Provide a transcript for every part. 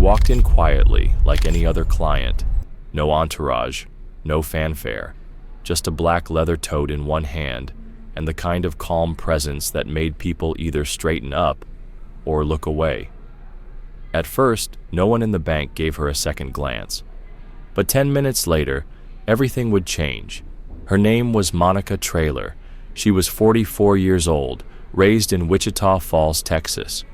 walked in quietly, like any other client. No entourage, no fanfare, just a black leather tote in one hand, and the kind of calm presence that made people either straighten up or look away. At first, no one in the bank gave her a second glance. But 10 minutes later, everything would change. Her name was Monica Traylor. She was 44 years old, raised in Wichita Falls, Texas.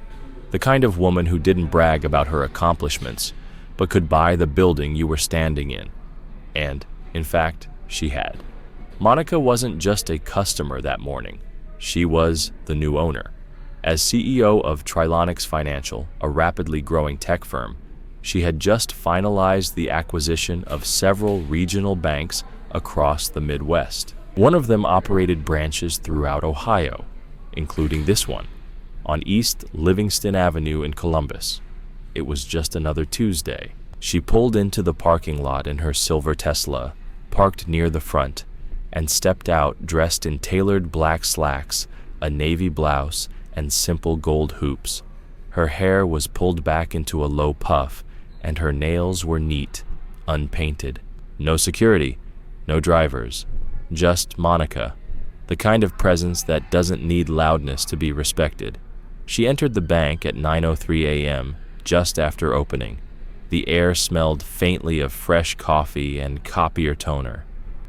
The kind of woman who didn't brag about her accomplishments, but could buy the building you were standing in. And, in fact, she had. Monica wasn't just a customer that morning. She was the new owner. As CEO of Trilonics Financial, a rapidly growing tech firm, she had just finalized the acquisition of several regional banks across the Midwest. One of them operated branches throughout Ohio, including this one, on East Livingston Avenue in Columbus. It was just another Tuesday. She pulled into the parking lot in her silver Tesla, parked near the front, and stepped out dressed in tailored black slacks, a navy blouse, and simple gold hoops. Her hair was pulled back into a low puff, and her nails were neat, unpainted. No security, no drivers, just Monica, the kind of presence that doesn't need loudness to be respected. She entered the bank at 9:03 a.m., just after opening. The air smelled faintly of fresh coffee and copier toner.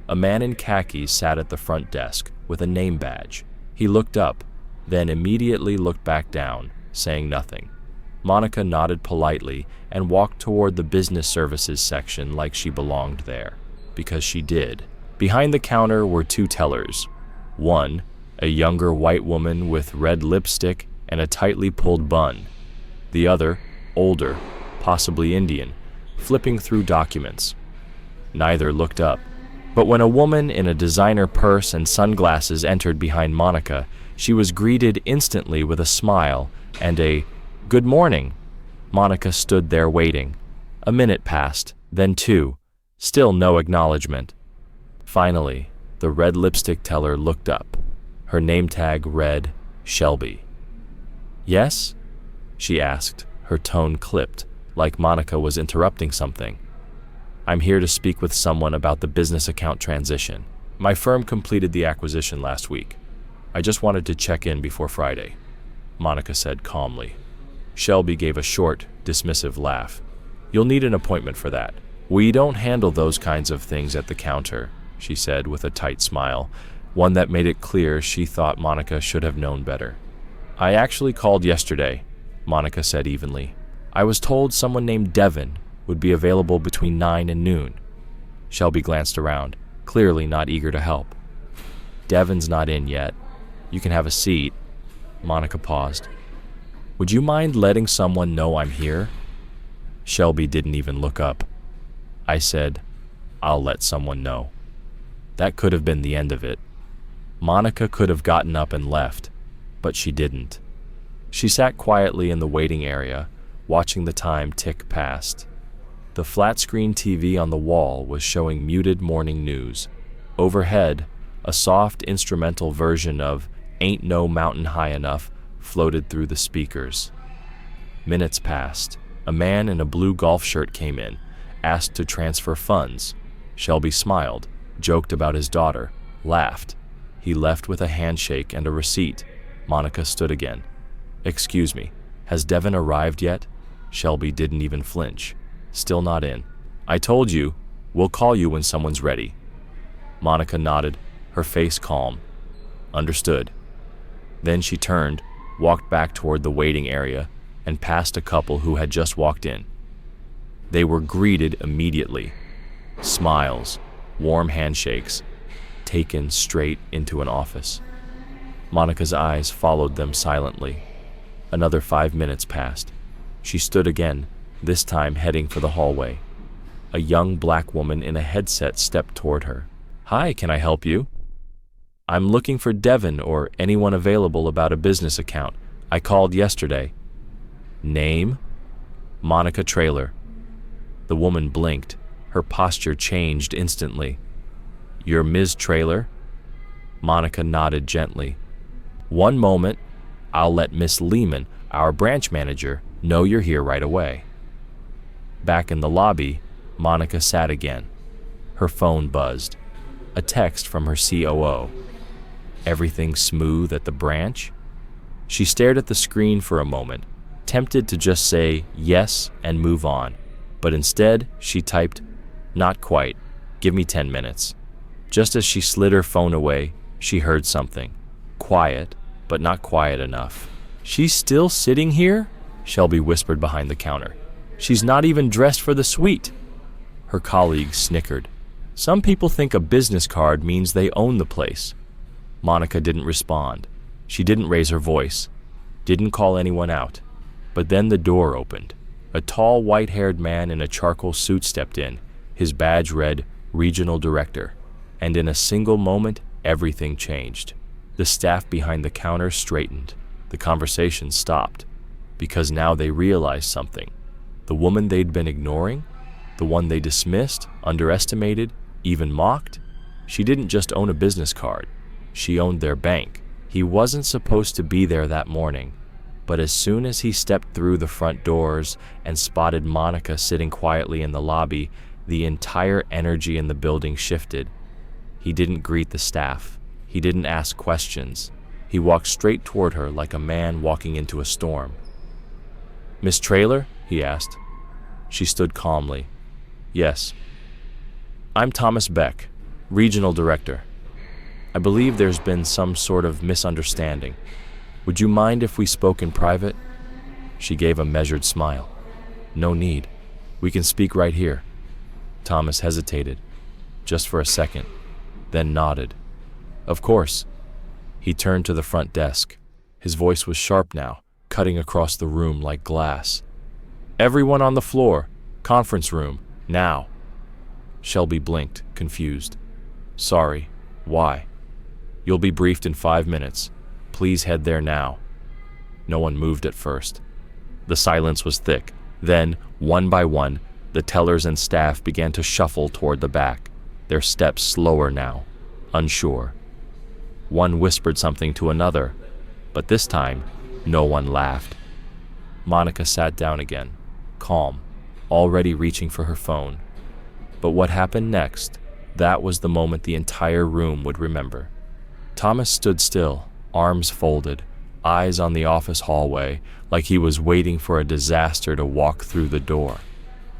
A man in khakis sat at the front desk with a name badge. He looked up, then immediately looked back down, saying nothing. Monica nodded politely and walked toward the business services section like she belonged there, because she did. Behind the counter were two tellers. One, a younger white woman with red lipstick and a tightly pulled bun. The other, older, possibly Indian, flipping through documents. Neither looked up. But when a woman in a designer purse and sunglasses entered behind Monica, she was greeted instantly with a smile and a "Good morning." Monica stood there waiting. A minute passed, then two. Still no acknowledgement. Finally, the red lipstick teller looked up. Her name tag read Shelby. "Yes?" she asked, her tone clipped, like Monica was interrupting something. "I'm here to speak with someone about the business account transition. My firm completed the acquisition last week. I just wanted to check in before Friday," Monica said calmly. Shelby gave a short, dismissive laugh. "You'll need an appointment for that. We don't handle those kinds of things at the counter," she said with a tight smile, one that made it clear she thought Monica should have known better. "I actually called yesterday," Monica said evenly. "I was told someone named Devin would be available between 9 and noon. Shelby glanced around, clearly not eager to help. "Devin's not in yet. You can have a seat." Monica paused. "Would you mind letting someone know I'm here?" Shelby didn't even look up. I said, "I'll let someone know." That could have been the end of it. Monica could have gotten up and left, but she didn't. She sat quietly in the waiting area, watching the time tick past. The flat-screen TV on the wall was showing muted morning news. Overhead, a soft instrumental version of "Ain't No Mountain High Enough" floated through the speakers. Minutes passed. A man in a blue golf shirt came in, asked to transfer funds. Shelby smiled, joked about his daughter, laughed. He left with a handshake and a receipt. Monica stood again. "Excuse me, has Devin arrived yet?" Shelby didn't even flinch. "Still not in." "I told you, we'll call you when someone's ready." Monica nodded, her face calm. "Understood." Then she turned, walked back toward the waiting area, and past a couple who had just walked in. They were greeted immediately. Smiles, warm handshakes, taken straight into an office. Monica's eyes followed them silently. Another 5 minutes passed. She stood again, this time heading for the hallway. A young black woman in a headset stepped toward her. "Hi, can I help you?" "I'm looking for Devin or anyone available about a business account. I called yesterday." "Name?" "Monica Traylor." The woman blinked. Her posture changed instantly. "You're Ms. Traylor?" Monica nodded gently. "One moment. I'll let Miss Lehman, our branch manager, know you're here right away." Back in the lobby, Monica sat again. Her phone buzzed. A text from her COO. Everything smooth at the branch? She stared at the screen for a moment, tempted to just say yes and move on. But instead, she typed, "Not quite. Give me 10 minutes." Just as she slid her phone away, she heard something. Quiet, but not quiet enough. "She's still sitting here?" Shelby whispered behind the counter. "She's not even dressed for the suite." Her colleague snickered. "Some people think a business card means they own the place." Monica didn't respond. She didn't raise her voice, didn't call anyone out. But then the door opened. A tall, white-haired man in a charcoal suit stepped in. His badge read, "Regional Director." And in a single moment, everything changed. The staff behind the counter straightened. The conversation stopped. Because now they realized something. The woman they'd been ignoring, the one they dismissed, underestimated, even mocked, she didn't just own a business card. She owned their bank. He wasn't supposed to be there that morning. But as soon as he stepped through the front doors and spotted Monica sitting quietly in the lobby, the entire energy in the building shifted. He didn't greet the staff. He didn't ask questions. He walked straight toward her like a man walking into a storm. "Miss Traylor?" he asked. She stood calmly. "Yes." "I'm Thomas Beck, Regional Director. I believe there's been some sort of misunderstanding. Would you mind if we spoke in private?" She gave a measured smile. "No need. We can speak right here." Thomas hesitated, just for a second, then nodded. "Of course." He turned to the front desk. His voice was sharp now, cutting across the room like glass. "Everyone on the floor. Conference room. Now." Shelby blinked, confused. "Sorry. Why?" "You'll be briefed in 5 minutes. Please head there now." No one moved at first. The silence was thick. Then, one by one, the tellers and staff began to shuffle toward the back, their steps slower now, unsure. One whispered something to another, but this time, no one laughed. Monica sat down again, calm, already reaching for her phone. But what happened next, that was the moment the entire room would remember. Thomas stood still, arms folded, eyes on the office hallway, like he was waiting for a disaster to walk through the door.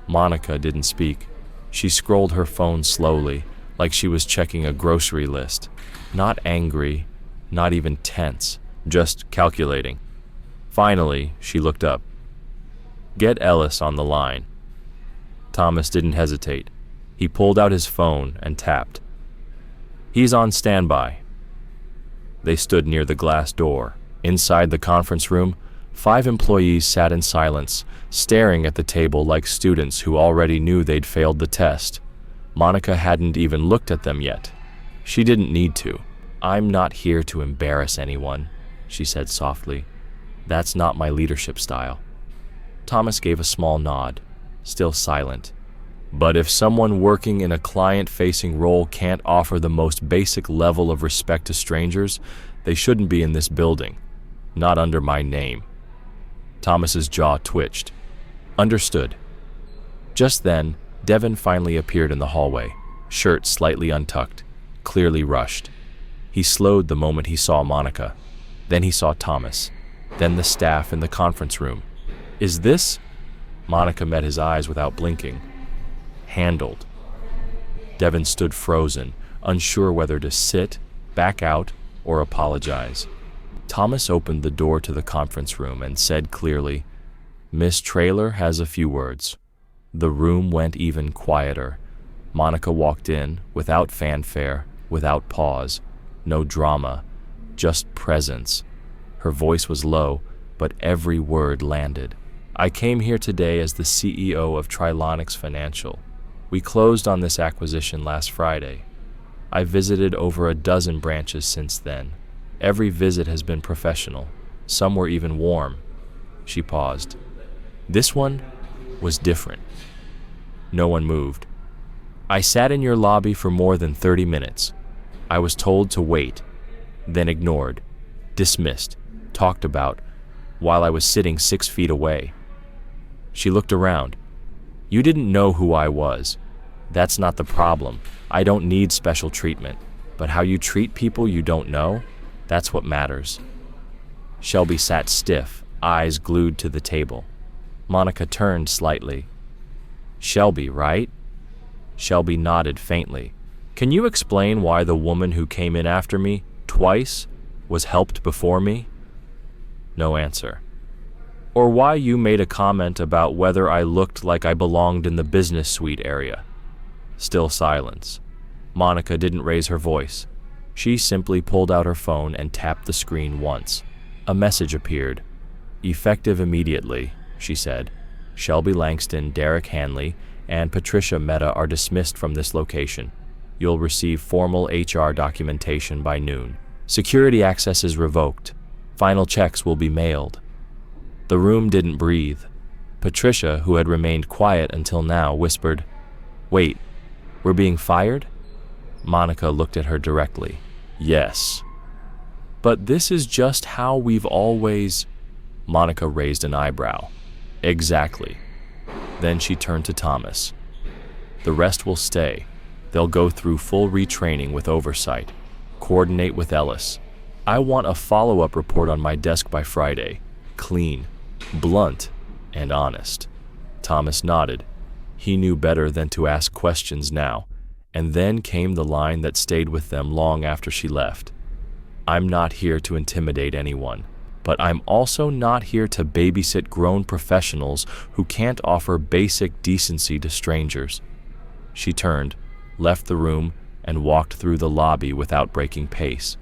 Monica didn't speak. She scrolled her phone slowly, like she was checking a grocery list. Not angry, not even tense, just calculating. Finally, she looked up. "Get Ellis on the line." Thomas didn't hesitate. He pulled out his phone and tapped. "He's on standby." They stood near the glass door. Inside the conference room, 5 employees sat in silence, staring at the table like students who already knew they'd failed the test. Monica hadn't even looked at them yet. She didn't need to. "I'm not here to embarrass anyone," she said softly. "That's not my leadership style." Thomas gave a small nod, still silent. But if someone working in a client-facing role can't offer the most basic level of respect to strangers, they shouldn't be in this building. Not under my name. Thomas's jaw twitched. Understood. Just then, Devin finally appeared in the hallway, shirt slightly untucked, clearly rushed. He slowed the moment he saw Monica. Then he saw Thomas. Then the staff in the conference room. "Is this?" Monica met his eyes without blinking. "Handled." Devin stood frozen, unsure whether to sit, back out, or apologize. Thomas opened the door to the conference room and said clearly, "Miss Traylor has a few words." The room went even quieter. Monica walked in, without fanfare, without pause. No drama, just presence. Her voice was low, but every word landed. "I came here today as the CEO of Trilonics Financial. We closed on this acquisition last Friday. I visited over a dozen branches since then. Every visit has been professional. Some were even warm." She paused. "This one was different." No one moved. "I sat in your lobby for more than 30 minutes. I was told to wait, then ignored, dismissed, talked about, while I was sitting 6 feet away." She looked around. You didn't know who I was. That's not the problem. I don't need special treatment. But how you treat people you don't know, that's what matters. Shelby sat stiff, eyes glued to the table. Monica turned slightly. Shelby, right? Shelby nodded faintly. Can you explain why the woman who came in after me, twice, was helped before me? No answer. Or why you made a comment about whether I looked like I belonged in the business suite area? Still silence. Monica didn't raise her voice. She simply pulled out her phone and tapped the screen once. A message appeared. Effective immediately, she said. Shelby Langston, Derek Hanley, and Patricia Mehta are dismissed from this location. You'll receive formal HR documentation by noon. Security access is revoked. Final checks will be mailed. The room didn't breathe. Patricia, who had remained quiet until now, whispered, "Wait, we're being fired?" Monica looked at her directly. "Yes. But this is just how we've always—" Monica raised an eyebrow. "Exactly." Then she turned to Thomas. "The rest will stay. They'll go through full retraining with oversight. Coordinate with Ellis. I want a follow-up report on my desk by Friday. Clean, blunt, and honest." Thomas nodded. He knew better than to ask questions now. And then came the line that stayed with them long after she left. "I'm not here to intimidate anyone, but I'm also not here to babysit grown professionals who can't offer basic decency to strangers." She turned, left the room, and walked through the lobby without breaking pace.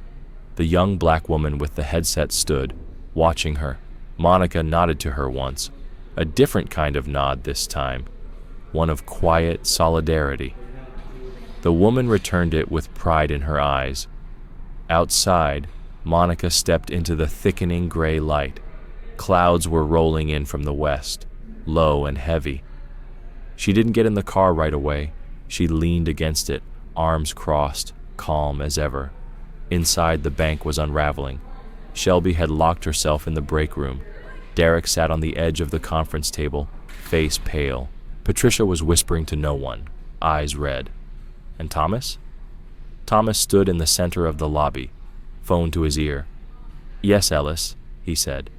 The young black woman with the headset stood, watching her. Monica nodded to her once, a different kind of nod this time, one of quiet solidarity. The woman returned it with pride in her eyes. Outside, Monica stepped into the thickening gray light. Clouds were rolling in from the west, low and heavy. She didn't get in the car right away. She leaned against it, arms crossed, calm as ever. Inside, the bank was unraveling. Shelby had locked herself in the break room. Derek sat on the edge of the conference table, face pale. Patricia was whispering to no one, eyes red. And Thomas? Thomas stood in the center of the lobby, phone to his ear. "Yes, Ellis," he said.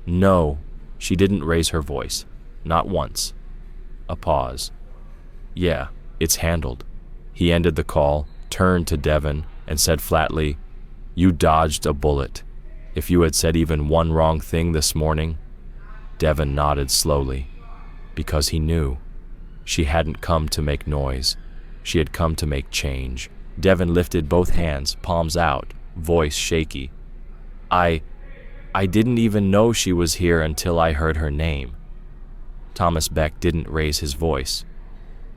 "No." She didn't raise her voice. Not once. A pause. "Yeah, it's handled." He ended the call, turned to Devin, and said flatly, "You dodged a bullet. If you had said even one wrong thing this morning—" Devin nodded slowly, because he knew. She hadn't come to make noise. She had come to make change. Devin lifted both hands, palms out, voice shaky. I didn't even know she was here until I heard her name." Thomas Beck didn't raise his voice.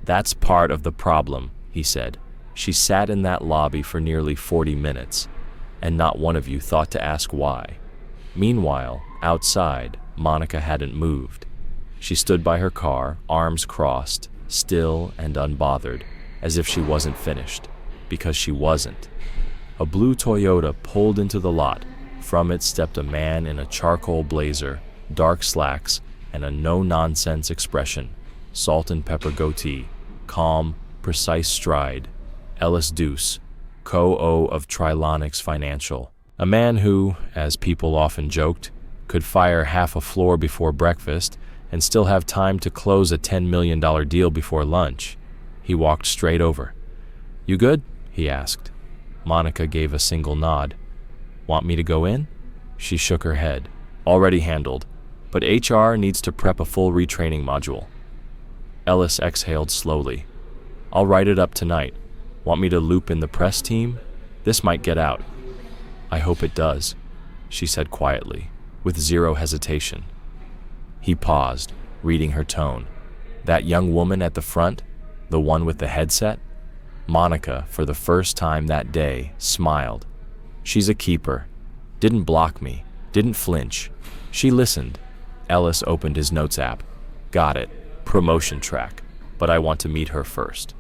"That's part of the problem," he said. "She sat in that lobby for nearly 40 minutes, and not one of you thought to ask why." Meanwhile, outside, Monica hadn't moved. She stood by her car, arms crossed, still and unbothered, as if she wasn't finished, because she wasn't. A blue Toyota pulled into the lot. From it stepped a man in a charcoal blazer, dark slacks, and a no-nonsense expression, salt and pepper goatee, calm, precise stride. Ellis Deuce, co-O of Trilonics Financial. A man who, as people often joked, could fire half a floor before breakfast and still have time to close a $10 million deal before lunch. He walked straight over. "You good?" he asked. Monica gave a single nod. "Want me to go in?" She shook her head. "Already handled, but HR needs to prep a full retraining module." Ellis exhaled slowly. "I'll write it up tonight. Want me to loop in the press team? This might get out." "I hope it does," she said quietly, with zero hesitation. He paused, reading her tone. That young woman at the front? The one with the headset? Monica, for the first time that day, smiled. She's a keeper. Didn't block me. Didn't flinch. She listened. Ellis opened his notes app. "Got it. Promotion track. But I want to meet her first."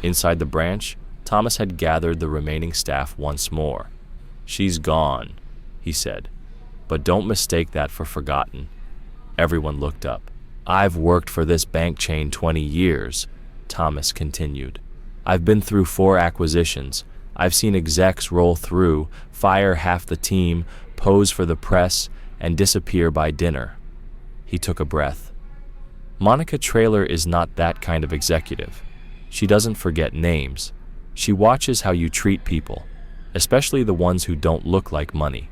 Inside the branch, Thomas had gathered the remaining staff once more. "She's gone," he said. "But don't mistake that for forgotten." Everyone looked up. I've worked for this bank chain 20 years, Thomas continued. I've been through 4 acquisitions. I've seen execs roll through, fire half the team, pose for the press, and disappear by dinner. He took a breath. Monica Traylor is not that kind of executive. She doesn't forget names. She watches how you treat people, especially the ones who don't look like money.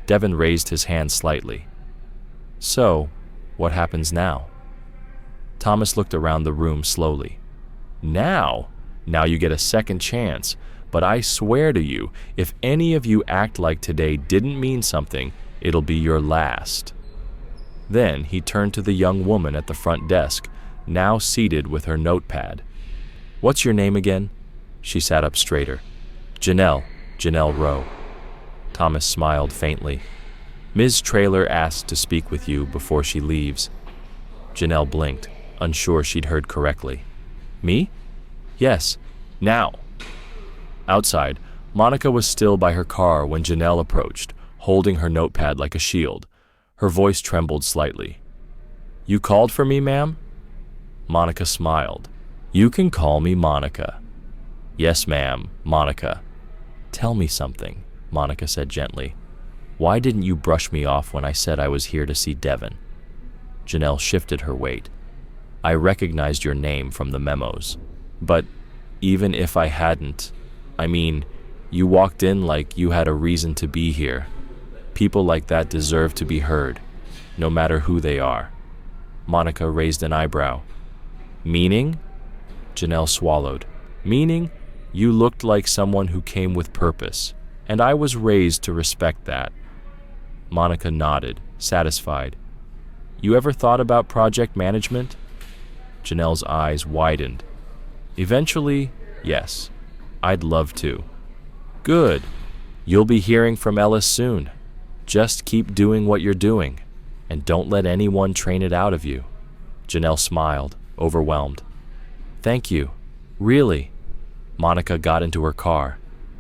Devin raised his hand slightly. So, what happens now? Thomas looked around the room slowly. Now you get a second chance, but I swear to you, if any of you act like today didn't mean something, it'll be your last. Then he turned to the young woman at the front desk, now seated with her notepad. What's your name again? She sat up straighter. Janelle Rowe. Thomas smiled faintly. Ms. Traylor asked to speak with you before she leaves. Janelle blinked, unsure she'd heard correctly. Me? Yes, now. Outside, Monica was still by her car when Janelle approached, holding her notepad like a shield. Her voice trembled slightly. You called for me, ma'am? Monica smiled. You can call me Monica. Yes, ma'am, Monica. Tell me something, Monica said gently. Why didn't you brush me off when I said I was here to see Devin? Janelle shifted her weight. I recognized your name from the memos. But even if I hadn't, you walked in like you had a reason to be here. People like that deserve to be heard, no matter who they are. Monica raised an eyebrow. Meaning? Janelle swallowed. Meaning, you looked like someone who came with purpose, and I was raised to respect that. Monica nodded, satisfied. You ever thought about project management? Janelle's eyes widened. Eventually, yes. I'd love to. Good. You'll be hearing from Ellis soon. Just keep doing what you're doing, and don't let anyone train it out of you. Janelle smiled, overwhelmed. Thank you. Really. Monica got into her car.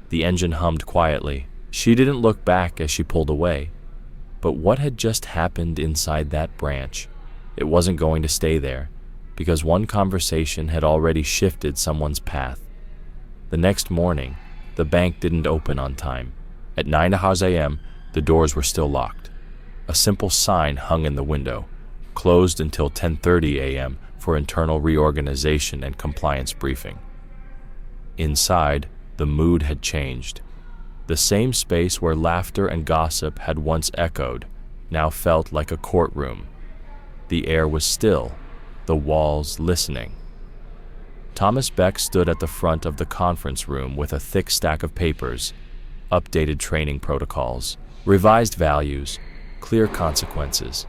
The engine hummed quietly. She didn't look back as she pulled away. But what had just happened inside that branch? It wasn't going to stay there, because one conversation had already shifted someone's path. The next morning, the bank didn't open on time. At 9 a.m., the doors were still locked. A simple sign hung in the window, closed until 10:30 a.m. for internal reorganization and compliance briefing. Inside, the mood had changed. The same space where laughter and gossip had once echoed now felt like a courtroom. The air was still, the walls listening. Thomas Beck stood at the front of the conference room with a thick stack of papers, updated training protocols, revised values, clear consequences.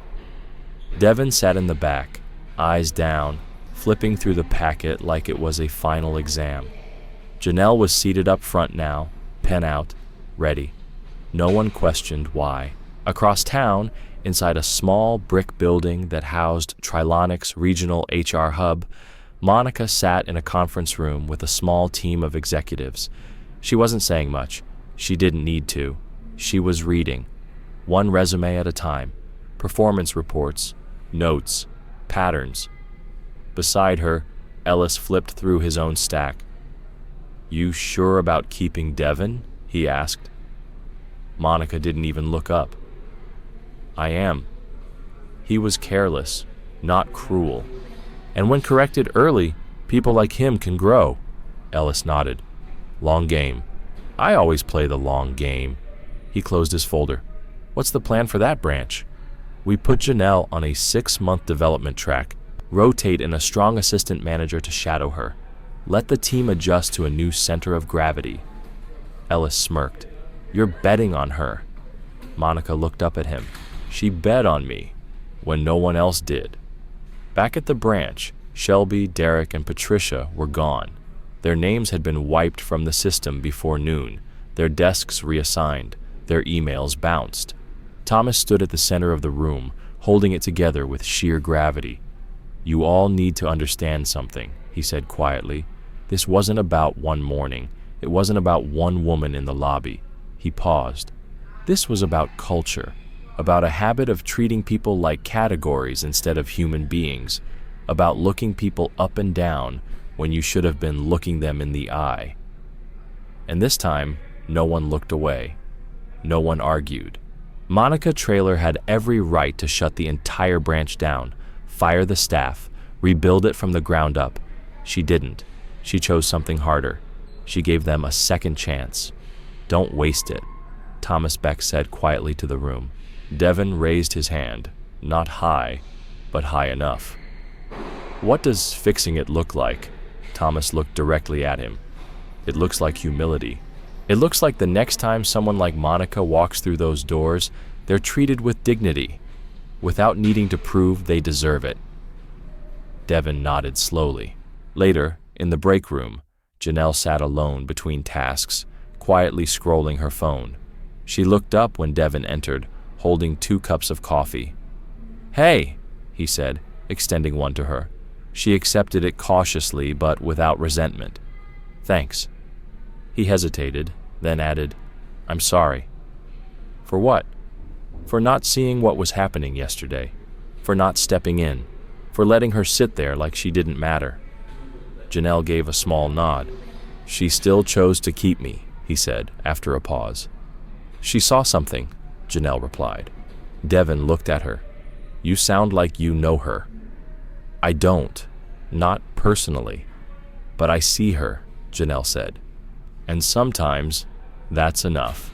Devin sat in the back, eyes down, flipping through the packet like it was a final exam. Janelle was seated up front now, pen out, ready. No one questioned why. Across town, inside a small brick building that housed Trilonics Regional HR Hub, Monica sat in a conference room with a small team of executives. She wasn't saying much. She didn't need to. She was reading, one resume at a time, performance reports, notes, patterns. Beside her, Ellis flipped through his own stack. You sure about keeping Devin? He asked. Monica didn't even look up. I am. He was careless, not cruel. And when corrected early, people like him can grow. Ellis nodded. Long game. I always play the long game. He closed his folder. What's the plan for that branch? We put Janelle on a 6-month development track, rotate in a strong assistant manager to shadow her. Let the team adjust to a new center of gravity. Ellis smirked. You're betting on her. Monica looked up at him. She bet on me, when no one else did. Back at the branch, Shelby, Derek, and Patricia were gone. Their names had been wiped from the system before noon, their desks reassigned, their emails bounced. Thomas stood at the center of the room, holding it together with sheer gravity. You all need to understand something, he said quietly. This wasn't about one morning. It wasn't about one woman in the lobby. He paused. This was about culture, about a habit of treating people like categories instead of human beings, about looking people up and down when you should have been looking them in the eye. And this time, no one looked away. No one argued. Monica Traylor had every right to shut the entire branch down, fire the staff, rebuild it from the ground up. She didn't. She chose something harder. She gave them a second chance. "Don't waste it," Thomas Beck said quietly to the room. Devin raised his hand, not high, but high enough. "What does fixing it look like?" Thomas looked directly at him. "It looks like humility. It looks like the next time someone like Monica walks through those doors, they're treated with dignity, without needing to prove they deserve it." Devin nodded slowly. Later, in the break room, Janelle sat alone between tasks, quietly scrolling her phone. She looked up when Devin entered, holding 2 cups of coffee. "Hey," he said, extending one to her. She accepted it cautiously but without resentment. "Thanks." He hesitated, then added, "I'm sorry." "For what?" "For not seeing what was happening yesterday. For not stepping in. For letting her sit there like she didn't matter." Janelle gave a small nod. "She still chose to keep me," he said after a pause. "She saw something," Janelle replied. Devin looked at her. "You sound like you know her." "I don't. Not personally. But I see her," Janelle said. "And sometimes, that's enough."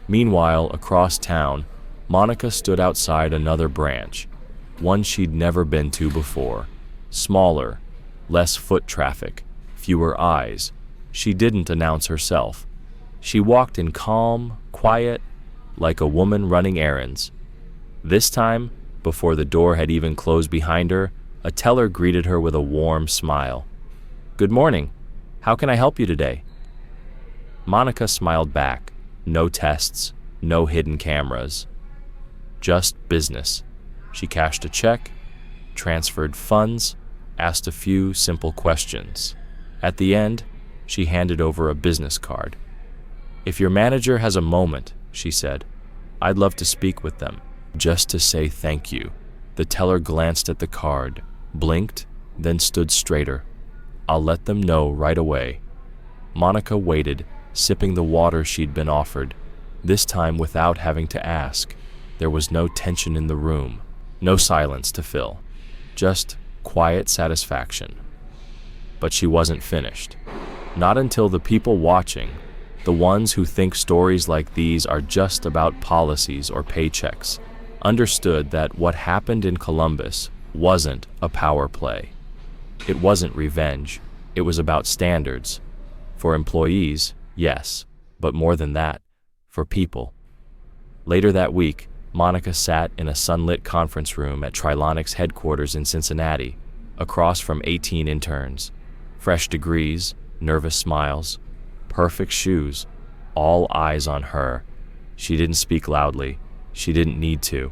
Meanwhile, across town, Monica stood outside another branch, one she'd never been to before. Smaller, less foot traffic, fewer eyes. She didn't announce herself. She walked in calm, quiet, like a woman running errands. This time, before the door had even closed behind her, a teller greeted her with a warm smile. "Good morning. How can I help you today?" Monica smiled back. No tests, no hidden cameras. Just business. She cashed a check, transferred funds, asked a few simple questions. At the end, she handed over a business card. "If your manager has a moment," she said, "I'd love to speak with them, just to say thank you." The teller glanced at the card, blinked, then stood straighter. "I'll let them know right away." Monica waited, sipping the water she'd been offered, this time without having to ask. There was no tension in the room, no silence to fill, just quiet satisfaction. But she wasn't finished. Not until the people watching, the ones who think stories like these are just about policies or paychecks, understood that what happened in Columbus wasn't a power play. It wasn't revenge. It was about standards. For employees, yes, but more than that, for people. Later that week, Monica sat in a sunlit conference room at Trilonics headquarters in Cincinnati, across from 18 interns. Fresh degrees, nervous smiles, perfect shoes, all eyes on her. She didn't speak loudly. She didn't need to.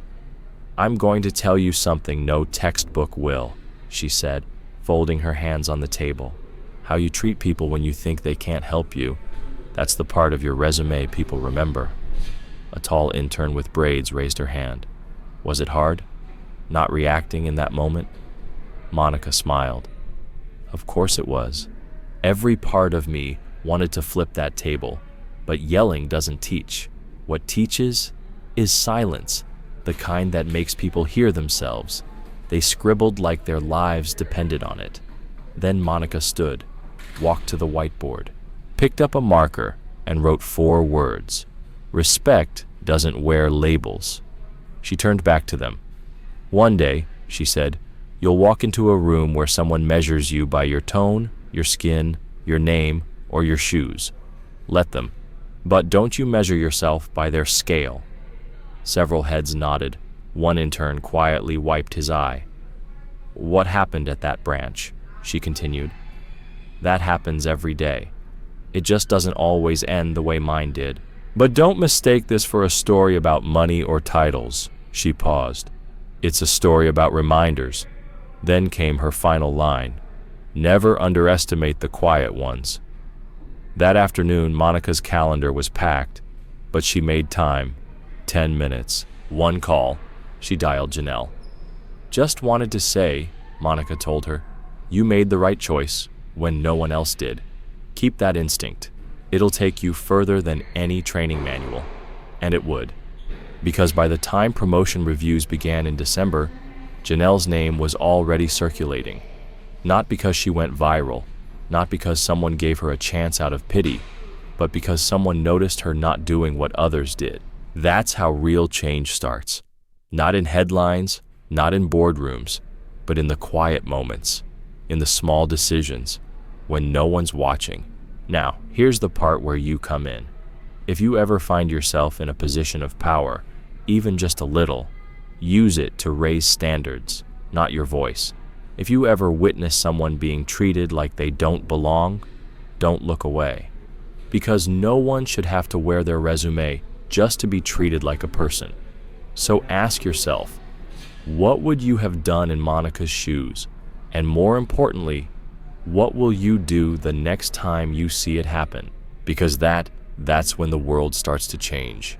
"I'm going to tell you something no textbook will," she said, folding her hands on the table. "How you treat people when you think they can't help you, that's the part of your resume people remember." A tall intern with braids raised her hand. Was it hard, not reacting in that moment? Monica smiled. Of course it was. Every part of me wanted to flip that table, but yelling doesn't teach. What teaches is silence, the kind that makes people hear themselves. They scribbled like their lives depended on it. Then Monica stood, walked to the whiteboard, picked up a marker, and wrote 4 words. "Respect doesn't wear labels." She turned back to them. "One day," she said, "you'll walk into a room where someone measures you by your tone, your skin, your name, or your shoes. Let them. But don't you measure yourself by their scale." Several heads nodded. One intern quietly wiped his eye. "What happened at that branch?" she continued. "That happens every day. It just doesn't always end the way mine did. But don't mistake this for a story about money or titles." She paused. "It's a story about reminders." Then came her final line. "Never underestimate the quiet ones." That afternoon, Monica's calendar was packed, but she made time. 10 minutes. One call, she dialed Janelle. Just wanted to say, Monica told her, you made the right choice when no one else did. Keep that instinct. It'll take you further than any training manual. And it would. Because by the time promotion reviews began in December, Janelle's name was already circulating. Not because she went viral, not because someone gave her a chance out of pity, but because someone noticed her not doing what others did. That's how real change starts. Not in headlines, not in boardrooms, but in the quiet moments, in the small decisions, when no one's watching. Now, here's the part where you come in. If you ever find yourself in a position of power, even just a little, use it to raise standards, not your voice. If you ever witness someone being treated like they don't belong, don't look away. Because no one should have to wear their resume just to be treated like a person. So ask yourself, what would you have done in Monica's shoes? And more importantly, what will you do the next time you see it happen? Because that's when the world starts to change.